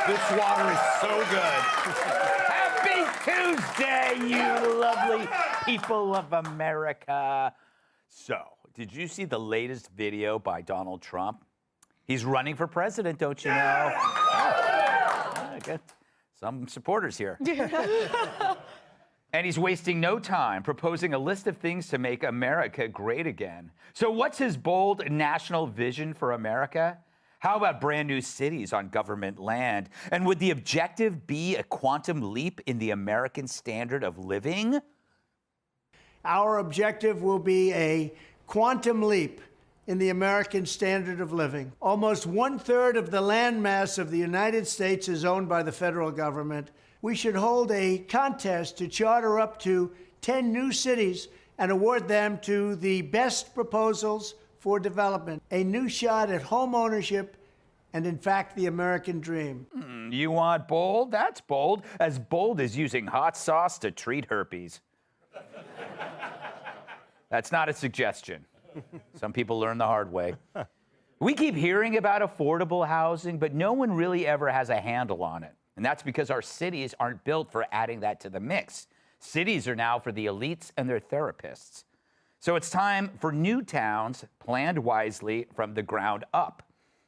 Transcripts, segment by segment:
This water is so good. Happy Tuesday, you lovely people of America. So, did you see the latest video by Donald Trump? He's running for president, don't you know? I got some supporters here. And he's wasting no time proposing a list of things to make America great again. So what's his bold national vision for America? How about brand new cities on government land? And would the objective be a quantum leap in the American standard of living? Our objective will be a quantum leap in the American standard of living. Almost 1/3 of the landmass of the United States is owned by the federal government. We should hold a contest to charter up to 10 new cities and award them to the best proposals for development. A new shot at home ownership and, in fact, the American dream. You want bold? That's bold. As bold as using hot sauce to treat herpes. That's not a suggestion. Some people learn the hard way. We keep hearing about affordable housing, but no one really ever has a handle on it. And that's because our cities aren't built for adding that to the mix. Cities are now for the elites and their therapists. So it's time for new towns planned wisely from the ground up.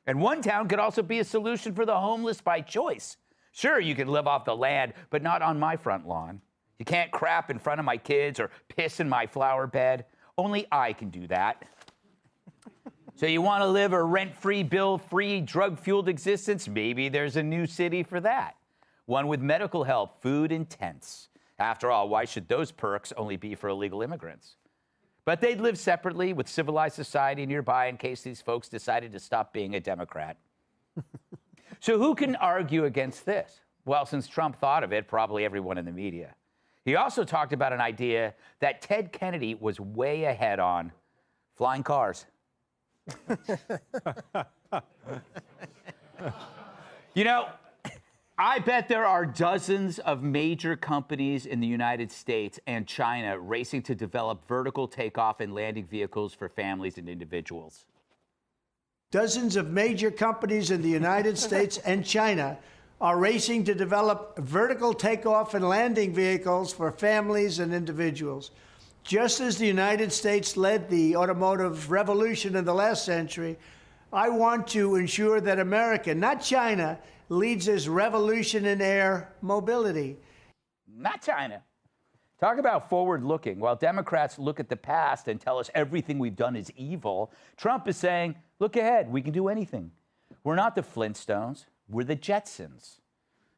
And one town could also be a solution for the homeless by choice. Sure, you can live off the land, but not on my front lawn. You can't crap in front of my kids or piss in my flower bed. Only I can do that. So you want to live a rent-free, bill-free, drug-fueled existence? Maybe there's a new city for that. One with medical help, food, and tents. After all, why should those perks only be for illegal immigrants? But they'd live separately with civilized society nearby in case these folks decided to stop being a Democrat. So who can argue against this? Well, since Trump thought of it, probably everyone in the media. He also talked about an idea that Ted Kennedy was way ahead on: flying cars. You know, I bet there are dozens of major companies in the United States and China racing to develop vertical takeoff and landing vehicles for families and individuals. Dozens of major companies in the United States and China are racing to develop vertical takeoff and landing vehicles for families and individuals. Just as the United States led the automotive revolution in the last century, I want to ensure that America, not China, leads this revolution in air mobility. Not China. Talk about forward-looking. While Democrats look at the past and tell us everything we've done is evil, Trump is saying, look ahead, we can do anything. We're not the Flintstones, we're the Jetsons.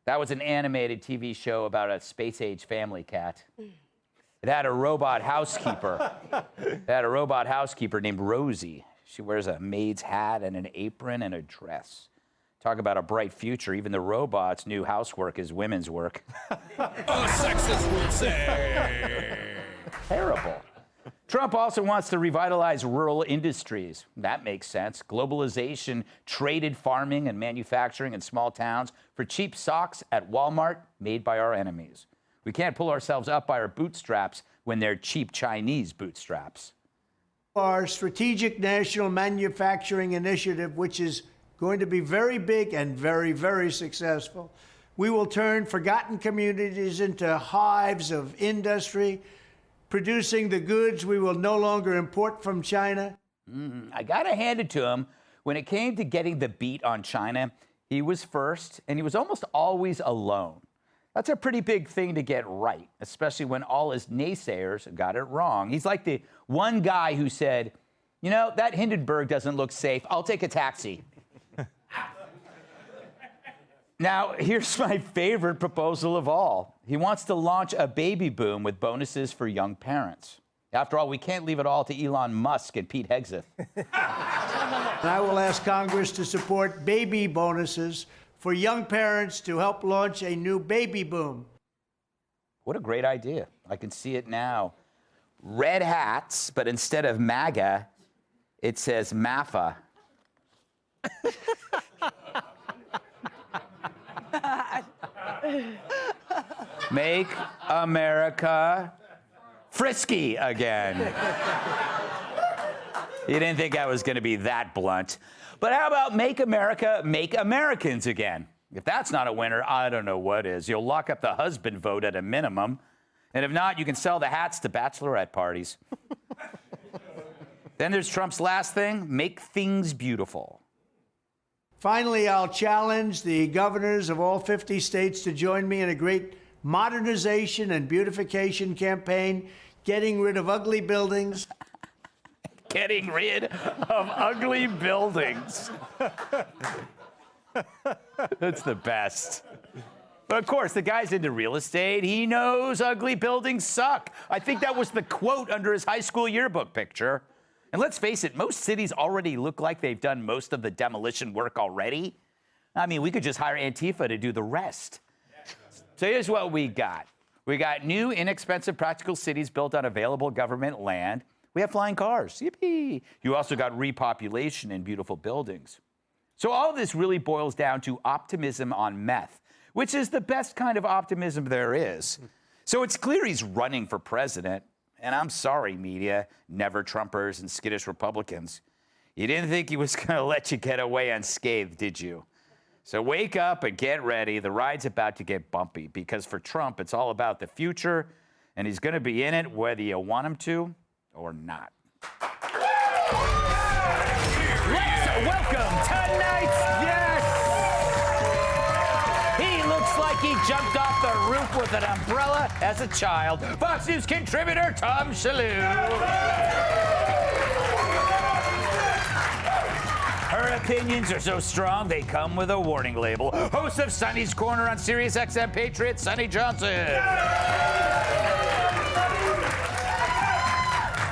That was an animated TV show about a space-age family cat. It had a robot housekeeper. Named Rosie. She wears a maid's hat and an apron and a dress. Talk about a bright future. Even the robots knew housework is women's work. A sexist would say. Terrible. Trump also wants to revitalize rural industries. That makes sense. Globalization traded farming and manufacturing in small towns for cheap socks at Walmart made by our enemies. We can't pull ourselves up by our bootstraps when they're cheap Chinese bootstraps. Our strategic national manufacturing initiative, which is going to be very big and very, very successful. We will turn forgotten communities into hives of industry, producing the goods we will no longer import from China. I gotta hand it to him. When it came to getting the beat on China, he was first, and he was almost always alone. That's a pretty big thing to get right, especially when all his naysayers got it wrong. He's like the one guy who said, you know, that Hindenburg doesn't look safe. I'll take a taxi. Now, here's my favorite proposal of all. He wants to launch a baby boom with bonuses for young parents. After all, we can't leave it all to Elon Musk and Pete Hegseth. And I will ask Congress to support baby bonuses for young parents to help launch a new baby boom. What a great idea. I can see it now. Red hats, but instead of MAGA, it says MAFA. Make America frisky again. You didn't think I was going to be that blunt. But how about make America make Americans again? If that's not a winner, I don't know what is. You'll lock up the husband vote at a minimum. And if not, you can sell the hats to bachelorette parties. Then there's Trump's last thing, make things beautiful. Finally, I'll challenge the governors of all 50 states to join me in a great modernization and beautification campaign, getting rid of ugly buildings. Getting rid of ugly buildings. That's the best. But of course, the guy's into real estate. He knows ugly buildings suck. I think that was the quote under his high school yearbook picture. And let's face it, most cities already look like they've done most of the demolition work already. I mean, we could just hire Antifa to do the rest. So here's what we got. We got new, inexpensive, practical cities built on available government land. We have flying cars. Yippee. You also got repopulation and beautiful buildings. So all this really boils down to optimism on meth, which is the best kind of optimism there is. So it's clear he's running for president. And I'm sorry, media, never Trumpers and skittish Republicans. You didn't think he was going to let you get away unscathed, did you? So wake up and get ready. The ride's about to get bumpy because for Trump, it's all about the future, and he's going to be in it whether you want him to or not. Let's welcome tonight's guest. He looks like he jumped off the roof with an umbrella as a child. Fox News contributor Tom Shalhoub. Her opinions are so strong, they come with a warning label. Host of Sonny's Corner on Sirius XM Patriot, Sonny Johnson.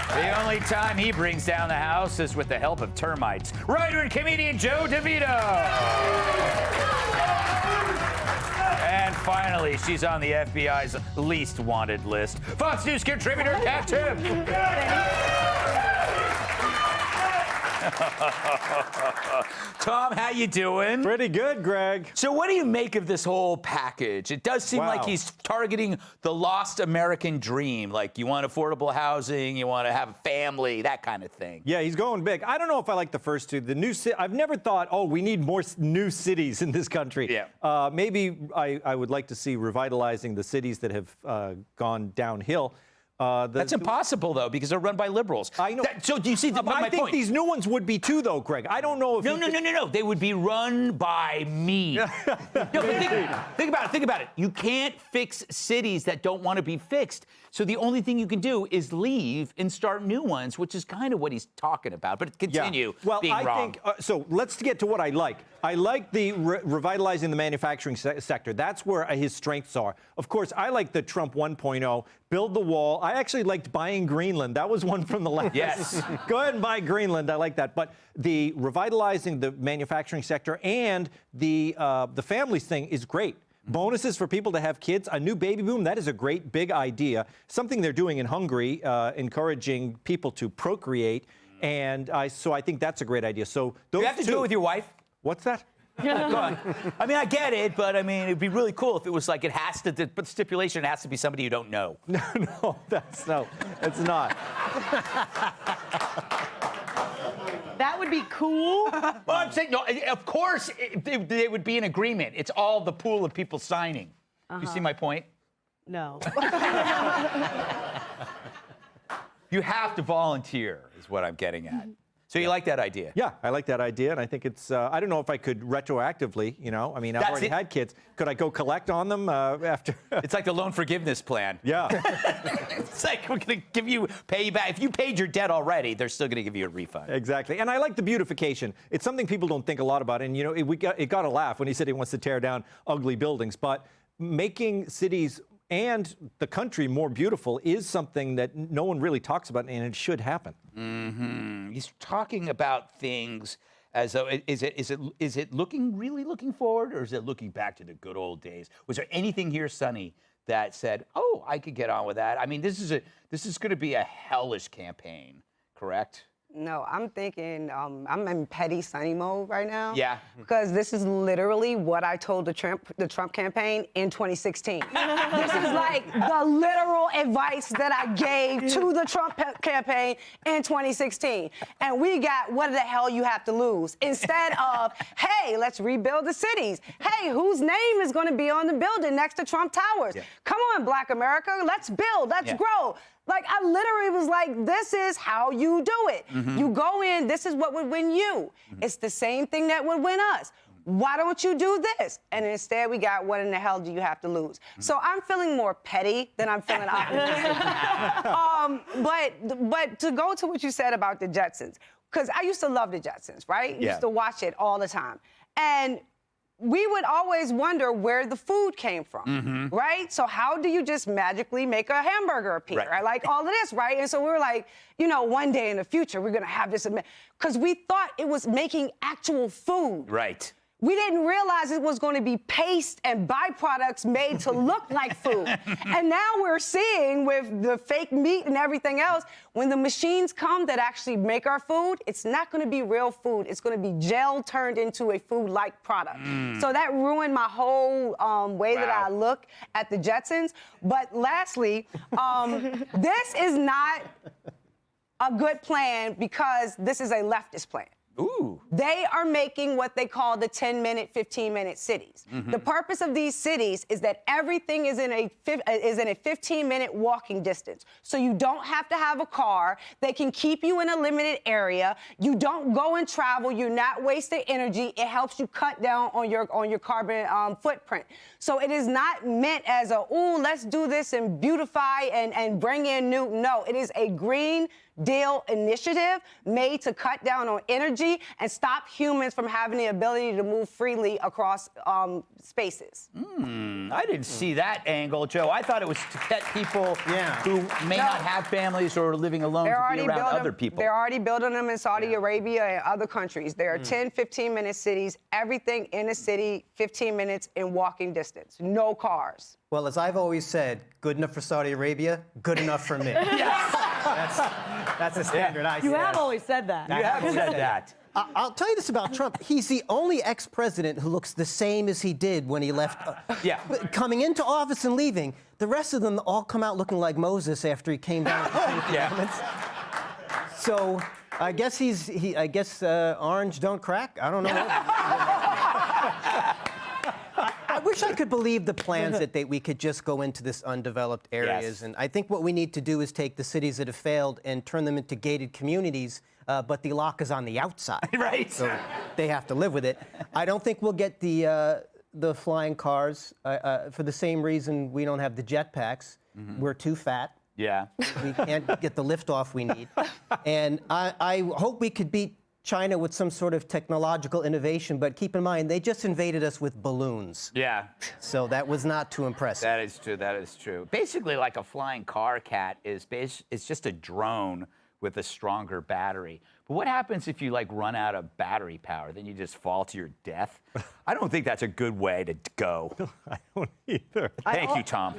The only time he brings down the house is with the help of termites. Writer and comedian Joe DeVito. And finally, she's on the FBI's least wanted list. Fox News contributor Kat Timm. Tom, how you doing? Pretty good, Greg. So what do you make of this whole package? It does seem like he's targeting the lost American dream. Like you want affordable housing, you want to have a family, that kind of thing. Yeah, he's going big. I don't know if I like the first two. The new I've never thought, oh, we need more new cities in this country. Yeah. Maybe I would like to see revitalizing the cities that have gone downhill. That's impossible, though, because they're run by liberals. I know. So do you see my I think point? these new ones would be too, though, Greg. I don't know if No. They would be run by me. No, but think about it. You can't fix cities that don't want to be fixed. So the only thing you can do is leave and start new ones, which is kind of what he's talking about. But continue being wrong. I think, so let's get to what I like. I like the revitalizing the manufacturing sector. That's where his strengths are. Of course, I like the Trump 1.0, build the wall. I actually liked buying Greenland. That was one from the last. Yes. Go ahead and buy Greenland. I like that. But the revitalizing the manufacturing sector and the families thing is great. Bonuses for people to have kids, a new baby boom, that is a great big idea. Something they're doing in Hungary, encouraging people to procreate. And so I think that's a great idea. So those You have to do it with your wife. What's that? Go on. I mean, I get it, but I mean, it'd be really cool if it was like but stipulation, it has to be somebody you don't know. No, it's not. That would be cool. Well, I'm saying, no, of course they would be in agreement. It's all the pool of people signing. You see my point? No. You have to volunteer, is what I'm getting at. So you like that idea? Yeah, I like that idea, and I think it's, I don't know if I could retroactively, I mean, I've already had kids. Could I go collect on them after? It's like the loan forgiveness plan. Yeah. It's like we're going to pay you back. If you paid your debt already, they're still going to give you a refund. Exactly, and I like the beautification. It's something people don't think a lot about, and, it got a laugh when he said he wants to tear down ugly buildings, but making cities and the country more beautiful is something that no one really talks about, and it should happen. Mm-hmm. He's talking about things as though is it really looking forward, or is it looking back to the good old days? Was there anything here, Sonny, that said, "Oh, I could get on with that"? I mean, this is going to be a hellish campaign, correct? No, I'm thinking I'm in petty Sunny mode right now. Yeah. Because this is literally what I told the Trump campaign in 2016. This is like the literal advice that I gave to the Trump campaign in 2016. And we got what the hell you have to lose. Instead of, hey, let's rebuild the cities. Hey, whose name is going to be on the building next to Trump Towers? Yeah. Come on, Black America, let's build, let's grow. Like, I literally was like, this is how you do it. You go in, this is what would win you. It's the same thing that would win us. Why don't you do this? And instead, we got, what in the hell do you have to lose? So I'm feeling more petty than I'm feeling optimistic. But to go to what you said about the Jetsons, because I used to love the Jetsons, right? Yeah. Used to watch it all the time. And we would always wonder where the food came from, right? So how do you just magically make a hamburger appear? Right. I like all of this, right? And so we were like, you know, one day in the future, we're gonna have this, because we thought it was making actual food. Right. We didn't realize it was going to be paste and byproducts made to look like food. And now we're seeing with the fake meat and everything else, when the machines come that actually make our food, it's not going to be real food. It's going to be gel turned into a food-like product. So that ruined my whole way that I look at the Jetsons. But lastly, this is not a good plan because this is a leftist plan. Ooh. They are making what they call the 10-minute, 15-minute cities. The purpose of these cities is that everything is in a 15-minute walking distance. So you don't have to have a car. They can keep you in a limited area. You don't go and travel. You're not wasting energy. It helps you cut down on your carbon footprint. So it is not meant as a, ooh, let's do this and beautify and bring in new. No, it is a Green Deal initiative made to cut down on energy and stop humans from having the ability to move freely across spaces. I didn't see that angle, Joe. I thought it was to get people who may not have families or are living alone to be around other people. They're already building them in Saudi Arabia and other countries. There are 10, 15-minute cities, everything in a city, 15 minutes in walking distance, no cars. Well, as I've always said, good enough for Saudi Arabia, good enough for me. That's a standard I You set. have always said that. You have said that. I'll tell you this about Trump. He's the only ex-president who looks the same as he did when he left. Coming into office and leaving, the rest of them all come out looking like Moses after he came down with the Ten Commandments. So I guess I guess orange don't crack. I don't know. I wish I could believe the plans that we could just go into this undeveloped areas. Yes. And I think what we need to do is take the cities that have failed and turn them into gated communities, but the lock is on the outside. Right. So they have to live with it. I don't think we'll get the flying cars for the same reason we don't have the jetpacks. We're too fat. Yeah. We can't get the liftoff we need. And I hope we could beat China with some sort of technological innovation, but keep in mind, they just invaded us with balloons. Yeah. So that was not too impressive. That is true. That is true. Basically, like a flying car cat it's just a drone with a stronger battery. But what happens if you run out of battery power? Then you just fall to your death? I don't think that's a good way to go. I don't either. Thank you, Tom.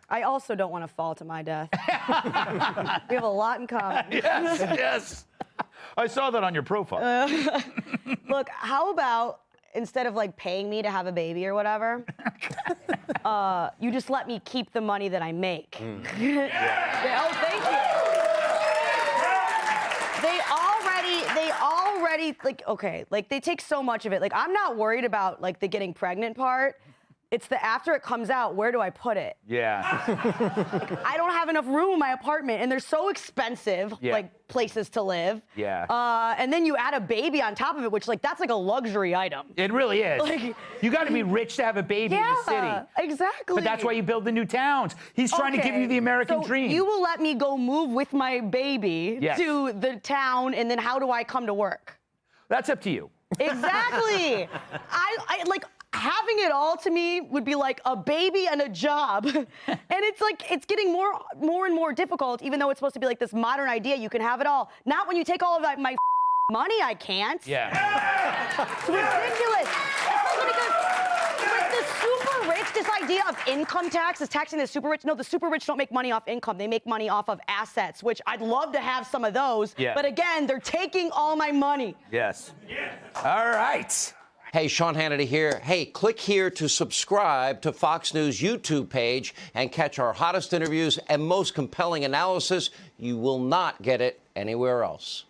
I also don't want to fall to my death. We have a lot in common. Yes, yes. I saw that on your profile. Look, how about instead of paying me to have a baby or whatever, you just let me keep the money that I make. Oh, thank you. They already they take so much of it. I'm not worried about the getting pregnant part. It's the after it comes out, where do I put it? Yeah. I don't have enough room in my apartment, and they're so expensive, places to live. Yeah. And then you add a baby on top of it, which that's a luxury item. It really is. You got to be rich to have a baby in the city. Exactly. But that's why you build the new towns. He's trying to give you the American dream. You will let me go move with my baby to the town, and then how do I come to work? That's up to you. Exactly. Having it all to me would be like a baby and a job. And it's getting more and more difficult, even though it's supposed to be this modern idea. You can have it all. Not when you take all of my money, I can't. Yeah. It's ridiculous. It's the super rich this idea of income tax is taxing the super rich. No, the super rich don't make money off income. They make money off of assets, which I'd love to have some of those. Yeah. But again, they're taking all my money. Yes. All right. Hey, Sean Hannity here. Hey, click here to subscribe to Fox News YouTube page and catch our hottest interviews and most compelling analysis. You will not get it anywhere else.